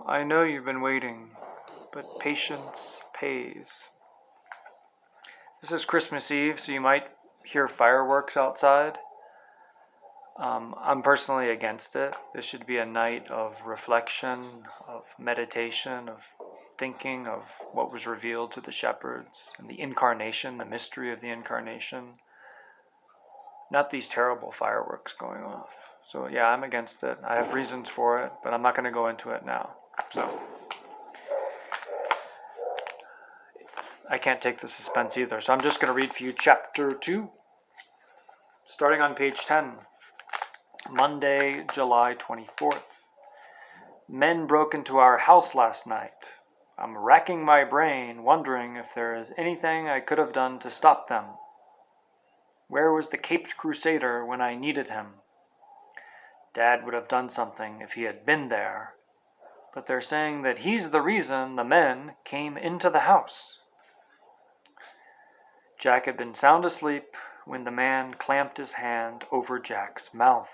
I know you've been waiting, but patience pays. This is Christmas Eve, so you might hear fireworks outside. I'm personally against it. This should be a night of reflection, of meditation, of thinking of what was revealed to the shepherds and the incarnation, the mystery of the incarnation. Not these terrible fireworks going off. So yeah, I'm against it. I have reasons for it, but I'm not going to go into it now. So I can't take the suspense either. So I'm just going to read for you chapter 2, starting on page 10. Monday, July 24th. Men broke into our house last night. I'm racking my brain, wondering if there is anything I could have done to stop them. Where was the Caped Crusader when I needed him? Dad would have done something if he had been there, but they're saying that he's the reason the men came into the house. Jack had been sound asleep when the man clamped his hand over Jack's mouth.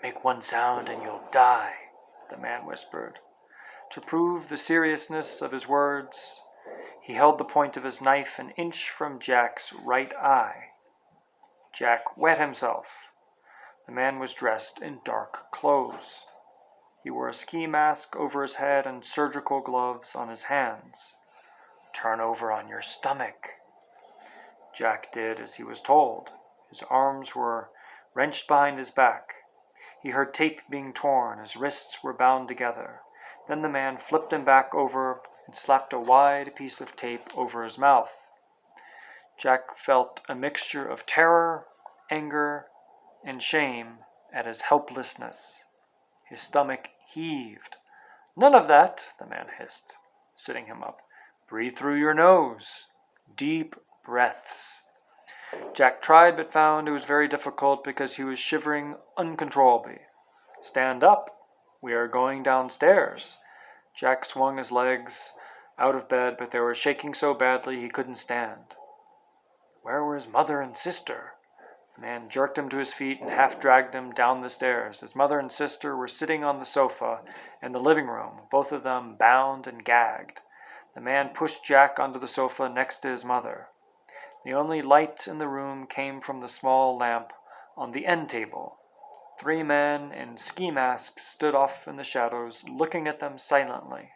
Make one sound and you'll die, the man whispered. To prove the seriousness of his words, he held the point of his knife an inch from Jack's right eye. Jack wet himself. The man was dressed in dark clothes. He wore a ski mask over his head and surgical gloves on his hands. Turn over on your stomach. Jack did as he was told. His arms were wrenched behind his back. He heard tape being torn. His wrists were bound together. Then the man flipped him back over and slapped a wide piece of tape over his mouth. Jack felt a mixture of terror, anger, and shame at his helplessness. His stomach heaved. None of that, the man hissed, sitting him up. Breathe through your nose. Deep breaths. Jack tried but found it was very difficult because he was shivering uncontrollably. Stand up. We are going downstairs. Jack swung his legs out of bed, but they were shaking so badly he couldn't stand. Where were his mother and sister? The man jerked him to his feet and half dragged him down the stairs. His mother and sister were sitting on the sofa in the living room, both of them bound and gagged. The man pushed Jack onto the sofa next to his mother. The only light in the room came from the small lamp on the end table. 3 men in ski masks stood off in the shadows, looking at them silently.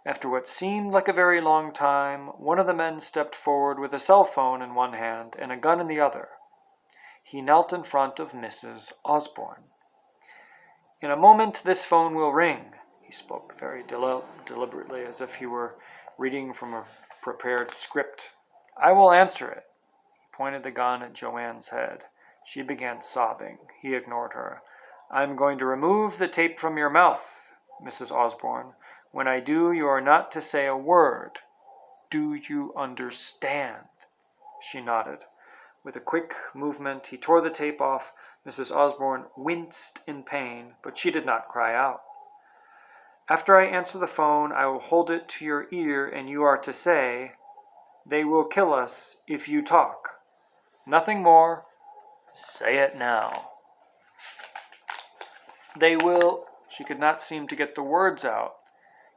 After what seemed like a very long time, one of the men stepped forward with a cell phone in one hand and a gun in the other. He knelt in front of Mrs. Osborne. In a moment this phone will ring, he spoke very deliberately, as if he were reading from a prepared script. I will answer it. He pointed the gun at Joanne's head. She began sobbing. He ignored her. I'm going to remove the tape from your mouth, Mrs. Osborne. When I do, you are not to say a word. Do you understand? She nodded. With a quick movement, he tore the tape off. Mrs. Osborne winced in pain, but she did not cry out. After I answer the phone, I will hold it to your ear, and you are to say, they will kill us if you talk. Nothing more. Say it now. They will... She could not seem to get the words out.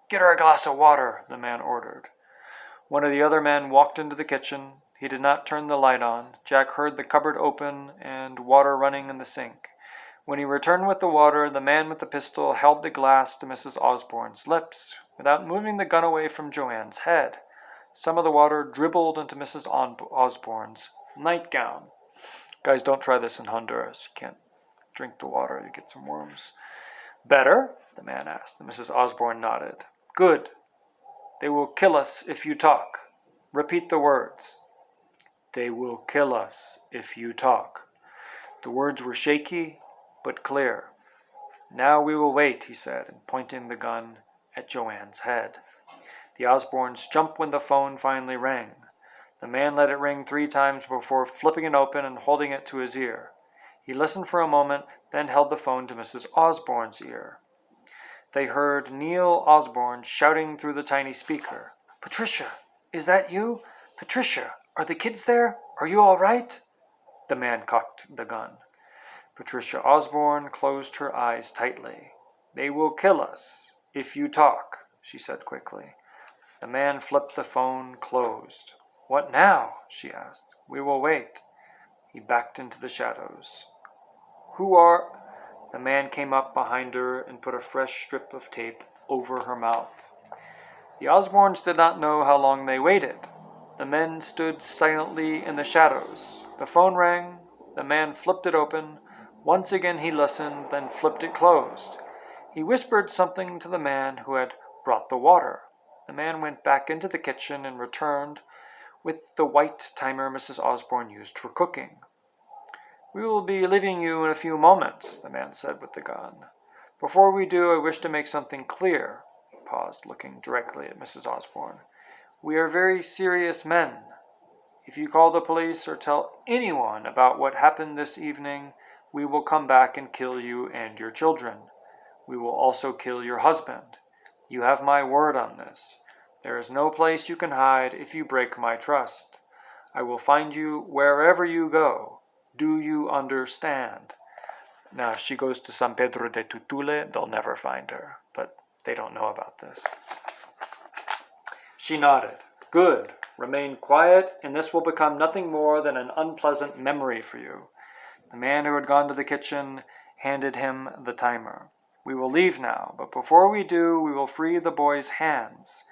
Get her a glass of water, the man ordered. One of the other men walked into the kitchen. He did not turn the light on. Jack heard the cupboard open and water running in the sink. When he returned with the water, the man with the pistol held the glass to Mrs. Osborne's lips, without moving the gun away from Joanne's head. Some of the water dribbled into Mrs. Osborne's nightgown. Guys, don't try this in Honduras. You can't drink the water. You get some worms. Better? The man asked, and Mrs. Osborne nodded. Good. They will kill us if you talk. Repeat the words. They will kill us if you talk. The words were shaky, but clear. Now we will wait, he said, pointing the gun at Joanne's head. The Osbornes jumped when the phone finally rang. The man let it ring 3 times before flipping it open and holding it to his ear. He listened for a moment, then held the phone to Mrs. Osborne's ear. They heard Neil Osborne shouting through the tiny speaker. Patricia, is that you? Patricia, are the kids there? Are you all right? The man cocked the gun. Patricia Osborne closed her eyes tightly. They will kill us If you talk, she said quickly. The man flipped the phone closed. What now? She asked. We will wait. He backed into the shadows. Who are... The man came up behind her and put a fresh strip of tape over her mouth. The Osborns did not know how long they waited. The men stood silently in the shadows. The phone rang. The man flipped it open. Once again he listened, then flipped it closed. He whispered something to the man who had brought the water. The man went back into the kitchen and returned with the white timer Mrs. Osborn used for cooking. We will be leaving you in a few moments, the man said with the gun. Before we do, I wish to make something clear. He paused, looking directly at Mrs. Osborn. We are very serious men. If you call the police or tell anyone about what happened this evening, we will come back and kill you and your children. We will also kill your husband. You have my word on this. There is no place you can hide if you break my trust. I will find you wherever you go. Do you understand? Now, if she goes to San Pedro de Tutule, they'll never find her, but they don't know about this. She nodded. Good. Remain quiet, and this will become nothing more than an unpleasant memory for you. The man who had gone to the kitchen handed him the timer. We will leave now, but before we do, we will free the boy's hands.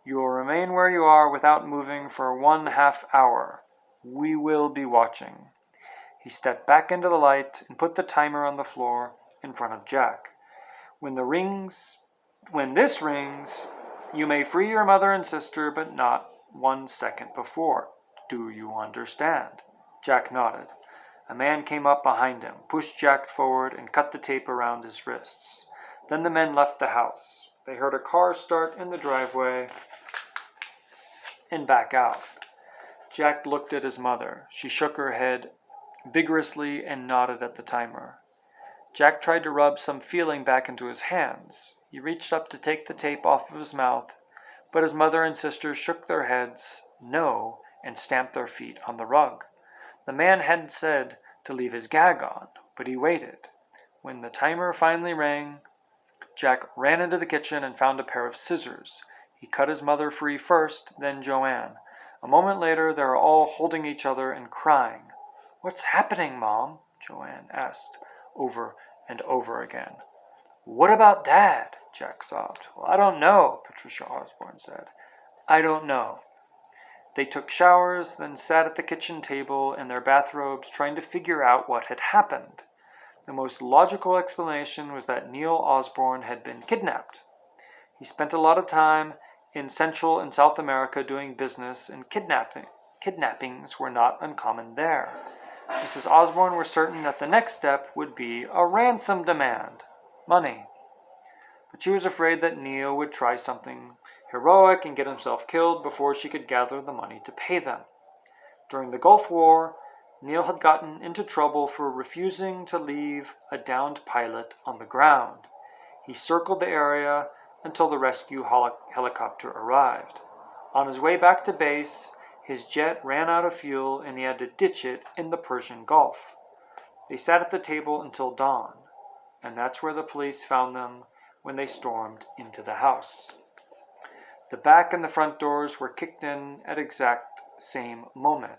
You will remain where you are without moving for 1/2 hour. We will be watching. He stepped back into the light and put the timer on the floor in front of Jack. When this rings, you may free your mother and sister, but not 1 second before. Do you understand? Jack nodded. A man came up behind him, pushed Jack forward, and cut the tape around his wrists. Then the men left the house. They heard a car start in the driveway and back out. Jack looked at his mother. She shook her head vigorously and nodded at the timer. Jack tried to rub some feeling back into his hands. He reached up to take the tape off of his mouth, but his mother and sister shook their heads no and stamped their feet on the rug. The man hadn't said to leave his gag on, but he waited. When the timer finally rang, Jack ran into the kitchen and found a pair of scissors. He cut his mother free first, then Joanne. A moment later, they were all holding each other and crying. What's happening, Mom? Joanne asked over and over again. What about Dad? Jack sobbed. Well, I don't know, Patricia Osborn said. I don't know. They took showers, then sat at the kitchen table in their bathrobes trying to figure out what had happened. The most logical explanation was that Neil Osborn had been kidnapped. He spent a lot of time in Central and South America doing business, and kidnappings were not uncommon there. Mrs. Osborn was certain that the next step would be a ransom demand, money. But she was afraid that Neil would try something heroic and get himself killed before she could gather the money to pay them. During the Gulf War, Neil had gotten into trouble for refusing to leave a downed pilot on the ground. He circled the area until the rescue helicopter arrived. On his way back to base, his jet ran out of fuel and he had to ditch it in the Persian Gulf. They sat at the table until dawn, and that's where the police found them when they stormed into the house. The back and the front doors were kicked in at exact same moment.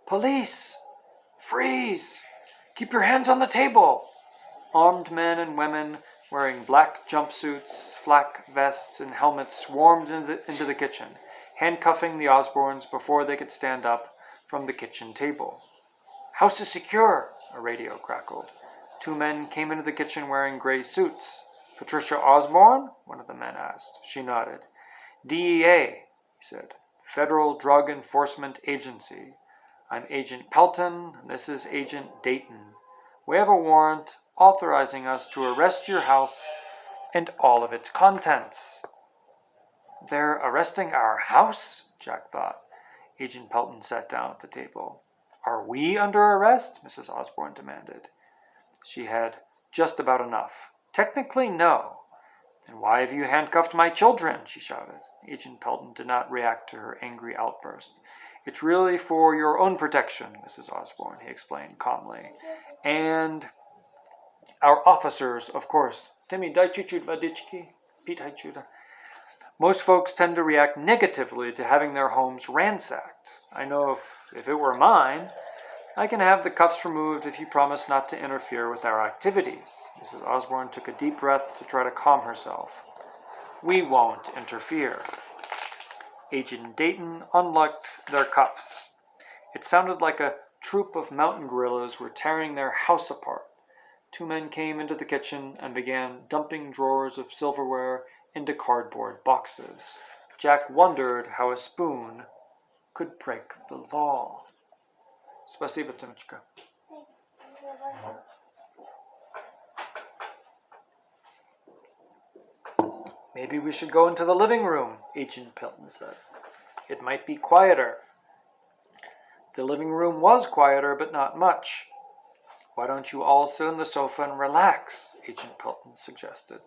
Police! Freeze! Keep your hands on the table! Armed men and women wearing black jumpsuits, flak vests, and helmets swarmed into the kitchen, handcuffing the Osborns before they could stand up from the kitchen table. House is secure, a radio crackled. 2 men came into the kitchen wearing gray suits. Patricia Osborn? One of the men asked. She nodded. DEA, he said. Federal Drug Enforcement Agency. I'm Agent Pelton, and this is Agent Dayton. We have a warrant authorizing us to arrest your house and all of its contents. They're arresting our house? Jack thought. Agent Pelton sat down at the table. Are we under arrest? Mrs. Osborn demanded. She had just about enough. Technically, no. Then why have you handcuffed my children? She shouted. Agent Pelton did not react to her angry outburst. It's really for your own protection, Mrs. Osborn, he explained calmly. And our officers, of course. Temi, daj čučut vadičky. Pete Heichuda. Most folks tend to react negatively to having their homes ransacked. I know if it were mine, I can have the cuffs removed if you promise not to interfere with our activities. Mrs. Osborne took a deep breath to try to calm herself. We won't interfere. Agent Dayton unlocked their cuffs. It sounded like a troop of mountain gorillas were tearing their house apart. Two men came into the kitchen and began dumping drawers of silverware into cardboard boxes. Jack wondered how a spoon could break the law. Спасибо, Тимочка. Maybe we should go into the living room, Agent Pelton said. It might be quieter. The living room was quieter, but not much. Why don't you all sit on the sofa and relax, Agent Pelton suggested.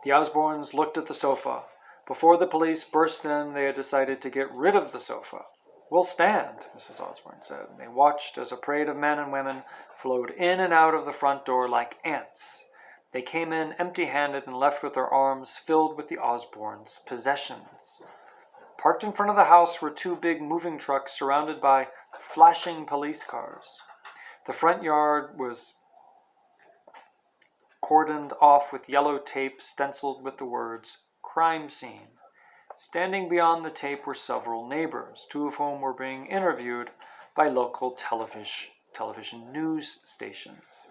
The Osbornes looked at the sofa. Before the police burst in, they had decided to get rid of the sofa. We'll stand, Mrs. Osborne said. They watched as a parade of men and women flowed in and out of the front door like ants. They came in empty-handed and left with their arms filled with the Osbornes' possessions. Parked in front of the house were two big moving trucks surrounded by flashing police cars. The front yard was cordoned off with yellow tape stenciled with the words, "Crime Scene." Standing beyond the tape were several neighbors, two of whom were being interviewed by local television news stations.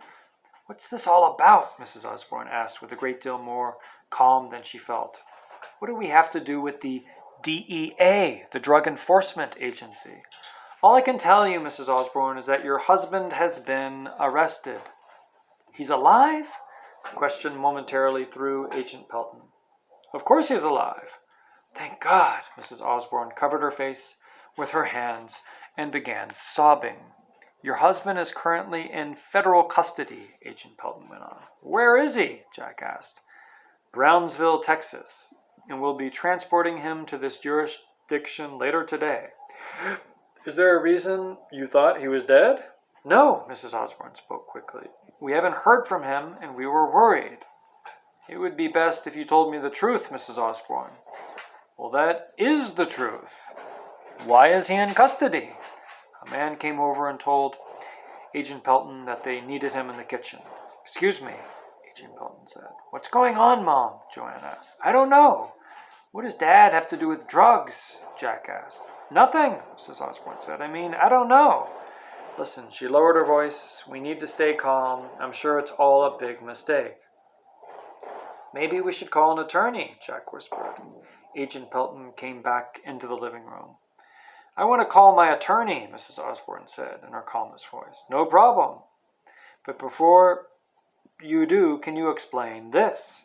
What's this all about? Mrs. Osborne asked with a great deal more calm than she felt. What do we have to do with the DEA, the Drug Enforcement Agency? All I can tell you, Mrs. Osborne, is that your husband has been arrested. He's alive? The question momentarily threw Agent Pelton. Of course he's alive. Thank God. Mrs. Osborne covered her face with her hands and began sobbing. Your husband is currently in federal custody, Agent Pelton went on. Where is he? Jack asked. Brownsville, Texas, and we'll be transporting him to this jurisdiction later today. Is there a reason you thought he was dead? No, Mrs. Osborne spoke quickly. We haven't heard from him, and we were worried. It would be best if you told me the truth, Mrs. Osborne. Well, that is the truth. Why is he in custody? A man came over and told Agent Pelton that they needed him in the kitchen. Excuse me, Agent Pelton said. What's going on, Mom? Joanne asked. I don't know. What does Dad have to do with drugs? Jack asked. Nothing, Mrs. Osborne said. I don't know. Listen, she lowered her voice. We need to stay calm. I'm sure it's all a big mistake. Maybe we should call an attorney, Jack whispered. Agent Pelton came back into the living room. I want to call my attorney, Mrs. Osborne said in her calmest voice. No problem. But before you do, can you explain this?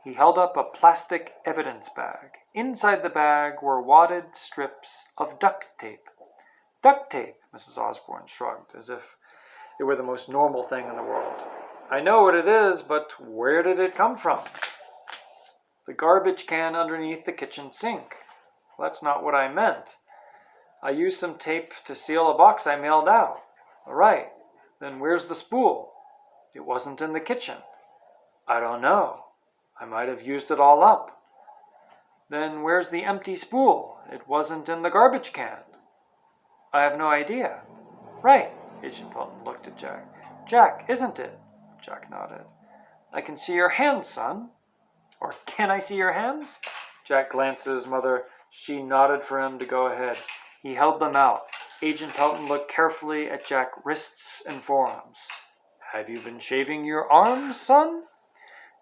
He held up a plastic evidence bag. Inside the bag were wadded strips of duct tape. Duct tape, Mrs. Osborne shrugged, as if it were the most normal thing in the world. I know what it is, but where did it come from? The garbage can underneath the kitchen sink. Well, that's not what I meant. I used some tape to seal a box I mailed out. All right, then where's the spool? It wasn't in the kitchen. I don't know. I might have used it all up. Then where's the empty spool? It wasn't in the garbage can. I have no idea. Right, Agent Pelton looked at Jack. Jack, isn't it? Jack nodded. I can see your hands, son. Or can I see your hands? Jack glanced at his mother. She nodded for him to go ahead. He held them out. Agent Pelton looked carefully at Jack's wrists and forearms. Have you been shaving your arms, son?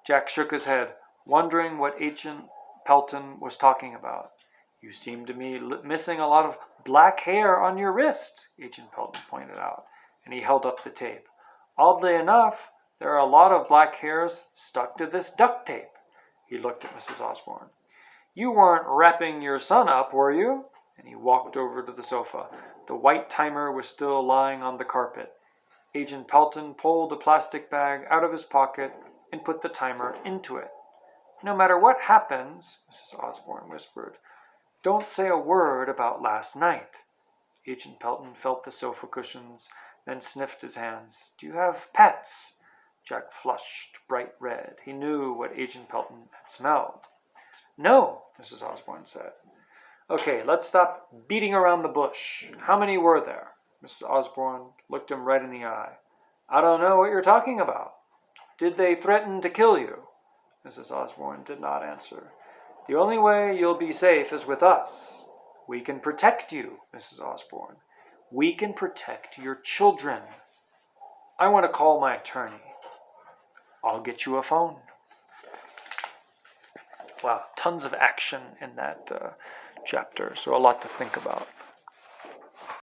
Jack shook his head, wondering what Agent Pelton was talking about. You seem to be missing a lot of black hair on your wrist, Agent Pelton pointed out, and he held up the tape. Oddly enough, there are a lot of black hairs stuck to this duct tape. He looked at Mrs. Osborne. You weren't wrapping your son up, were you? And he walked over to the sofa. The white timer was still lying on the carpet. Agent Pelton pulled a plastic bag out of his pocket and put the timer into it. No matter what happens, Mrs. Osborne whispered, don't say a word about last night. Agent Pelton felt the sofa cushions, then sniffed his hands. Do you have pets? Jack flushed bright red. He knew what Agent Pelton had smelled. No, Mrs. Osborne said. Okay, let's stop beating around the bush. How many were there? Mrs. Osborne looked him right in the eye. I don't know what you're talking about. Did they threaten to kill you? Mrs. Osborne did not answer. The only way you'll be safe is with us. We can protect you, Mrs. Osborne. We can protect your children. I want to call my attorney. I'll get you a phone. Wow, tons of action in that chapter, so a lot to think about.